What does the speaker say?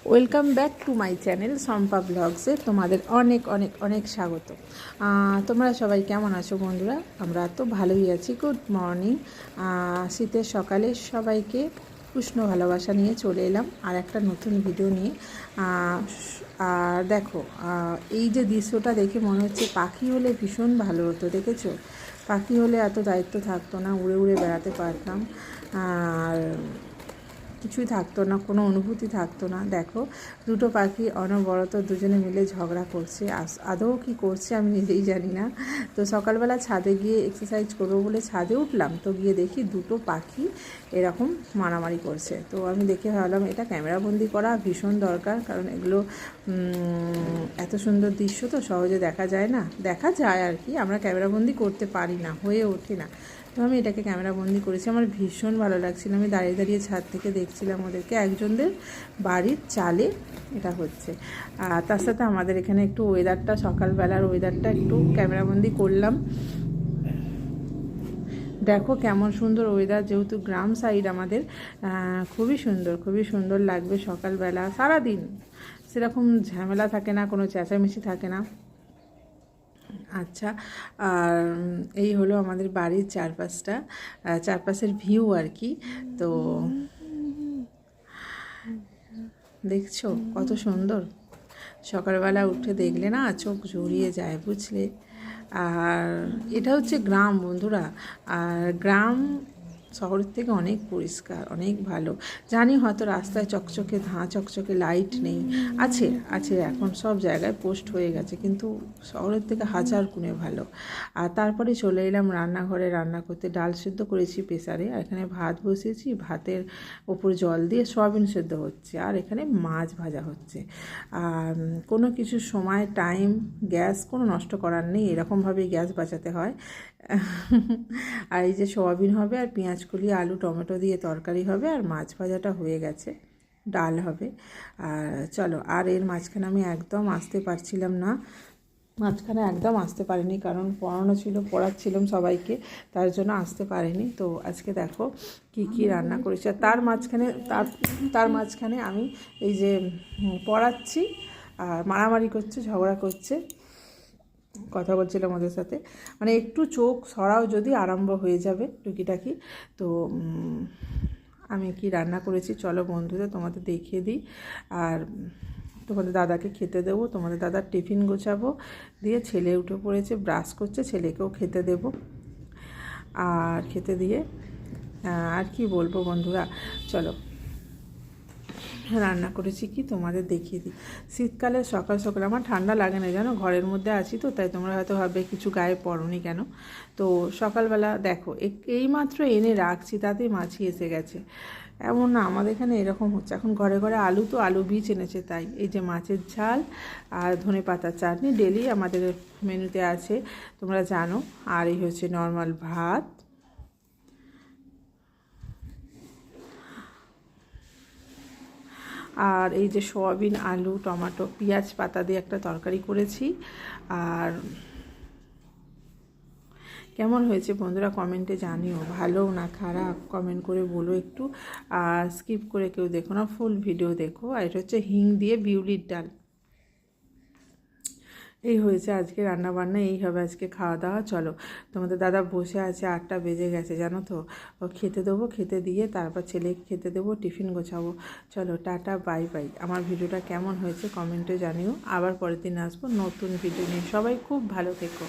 Welcome back to my channel Shampa ব্লগসে তোমাদের অনেক অনেক অনেক স্বাগত। তোমরা সবাই কেমন আছো বন্ধুরা? আমরা তো ভালোই আছি। Good morning. শীতের সকালে সবাইকে উষ্ণ ভালোবাসা নিয়ে চলে এলাম আর একটা নতুন ভিডিও নিয়ে। আর দেখো, এই যে দৃশ্যটা দেখে মনে হচ্ছে পাখি হলে ভীষণ ভালো হতো। দেখেছো, পাখি হলে এত দায়িত্ব থাকতো না, উড়ে উড়ে বেড়াতে পারতাম, আর কিছুই থাকতো না, কোনো অনুভূতি থাকতো না। দেখো, দুটো পাখি অনবরত দুজনে মিলে ঝগড়া করছে। আদৌ কি করছে আমি নিজেই জানি না। তো সকালবেলা ছাদে গিয়ে এক্সারসাইজ করবো বলে ছাদে উঠলাম, তো গিয়ে দেখি দুটো পাখি এরকম মারামারি করছে। তো আমি দেখে ভাবলাম এটা ক্যামেরাবন্দি করা ভীষণ দরকার, কারণ এগুলো এত সুন্দর দৃশ্য তো সহজে দেখা যায় না। দেখা যায় আর কি, আমরা ক্যামেরাবন্দি করতে পারি না, হয়ে ওঠে না। তো আমি এটাকে ক্যামেরাবন্দি করেছি। আমার ভীষণ ভালো লাগছিল। আমি দাঁড়িয়ে দাঁড়িয়ে ছাদ থেকে দেখছিলাম ওদেরকে। একজনদের বাড়ির চালে এটা হচ্ছে। আর তার সাথে আমাদের এখানে একটু ওয়েদারটা, সকালবেলার ওয়েদারটা একটু ক্যামেরাবন্দি করলাম। দেখো কেমন সুন্দর ওয়েদার, যেহেতু গ্রাম সাইড আমাদের, খুবই সুন্দর, খুবই সুন্দর লাগবে সকালবেলা। সারাদিন সেরকম ঝামেলা থাকে না, কোনো চেঁচামেচি থাকে না। আচ্ছা, আর এই হলো আমাদের বাড়ির চারপাশের ভিউ আর কি। তো দেখছো কত সুন্দর, সকালবেলা উঠে দেখলে না চোখ জুড়িয়ে যায়, বুঝলে। আর এটা হচ্ছে গ্রাম বন্ধুরা। আর গ্রাম শহরের থেকে অনেক পরিষ্কার, অনেক ভালো। জানি হয়তো রাস্তায় চকচকে চকচকে লাইট নেই, আছে আছে, এখন সব জায়গায় পোস্ট হয়ে গেছে, কিন্তু শহরের থেকে হাজার গুণে ভালো। আর তারপরে চলে এলাম রান্নাঘরে রান্না করতে। ডাল সেদ্ধ করেছি প্রেসারে, আর এখানে ভাত বসিয়েছি। ভাতের ওপর জল দিয়ে সয়াবিন সেদ্ধ হচ্ছে, আর এখানে মাছ ভাজা হচ্ছে। আর কোনো কিছু সময়, টাইম, গ্যাস কোনো নষ্ট করার নেই, এরকমভাবেই গ্যাস বাঁচাতে হয়। আর এই যে সোয়াবিন হবে, আর পেঁয়াজকলি, আলু, টমেটো দিয়ে তরকারি হবে, আর মাছ ভাজাটা হয়ে গেছে, ডাল হবে। আর চলো, আর এর মাঝখানে আমি একদম আসতে পারছিলাম না, মাঝখানে একদম আসতে পারিনি, কারণ পড়ানো ছিল, পড়াচ্ছিলাম সবাইকে, তার জন্য আসতে পারিনি। তো আজকে দেখো কি কি রান্না করেছি। আর তার মাঝখানে আমি এই যে পড়াচ্ছি আর মারামারি করছে, ঝগড়া করছে, কথা বলছিলাম ওদের সাথে। মানে একটু চোখ সরাও যদি আরম্ভ হয়ে যাবে টুকিটাকি। তো আমি কি রান্না করেছি চলো বন্ধুদের তোমাদের দেখিয়ে দিই। আর তোমাদের দাদাকে খেতে দেবো, তোমাদের দাদার টিফিন গোছাবো, দিয়ে ছেলে উঠে পড়েছে, ব্রাশ করছে, ছেলেকেও খেতে দেবো। আর খেতে দিয়ে আর কি বলবো বন্ধুরা, চলো রান্না করেছি কি তোমাদের দেখিয়ে দিই। শীতকালে সকাল সকাল আমার ঠান্ডা লাগে না জানো, ঘরের মধ্যে আছি তো, তাই তোমরা হয়তো ভাববে কিছু গায়ে পড়োনি কেন। তো সকালবেলা দেখো এইমাত্র এনে রাখছি, তাতেই মাছি এসে গেছে। এমন না, আমাদের এখানে এরকম হচ্ছে এখন। ঘরে ঘরে আলু, তো আলু বীজ এনেছে, তাই এই যে মাছের ঝাল আর ধনে পাতার চাটনি ডেলি আমাদের মেনুতে আছে, তোমরা জানো। আর এই হচ্ছে নর্মাল ভাত। আর এই যে সয়াবিন, আলু, টমেটো, পেঁয়াজ পাতা দিয়ে একটা তরকারি করেছি। আর কেমন হয়েছে বন্ধুরা কমেন্টে জানিও, ভালো না খারাপ কমেন্ট করে বলো একটু। আর স্কিপ করে কেউ দেখো না, ফুল ভিডিও দেখো। আর এটা হচ্ছে হিং দিয়ে বিউলির ডাল। এই হয়েছে আজকে রান্নাবান্না, এই হবে আজকে খাওয়া দাওয়া। চলো, তোমাদের দাদা বসে আছে, 8টা বেজে গেছে জানো তো। ও খেতে দেবো, খেতে দিয়ে তারপর ছেলেকে খেতে দেবো, টিফিন গোছাবো। চলো টাটা, বাই বাই। আমার ভিডিওটা কেমন হয়েছে কমেন্টে জানিও। আবার পরের দিন আসবো নতুন ভিডিও নিয়ে। সবাই খুব ভালো থেকো।